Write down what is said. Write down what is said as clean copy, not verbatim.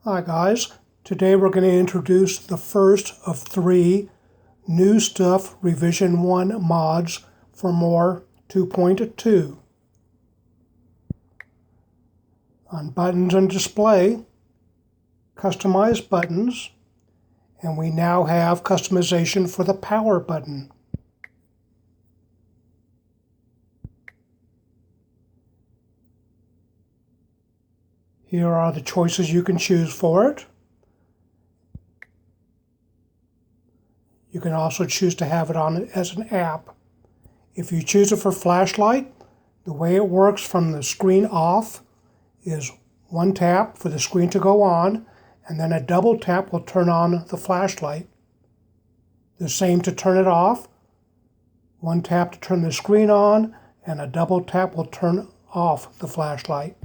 Hi guys, today we're going to introduce the first of 3 New Stuff Revision 1 mods for MOAR 2.2. On Buttons and Display, Customize Buttons, and we now have customization for the Power button. Here are the choices you can choose for it. You can also choose to have it on as an app. If you choose it for flashlight, the way it works from the screen off is 1 tap for the screen to go on, and then a double tap will turn on the flashlight. The same to turn it off. 1 tap to turn the screen on, and a double tap will turn off the flashlight.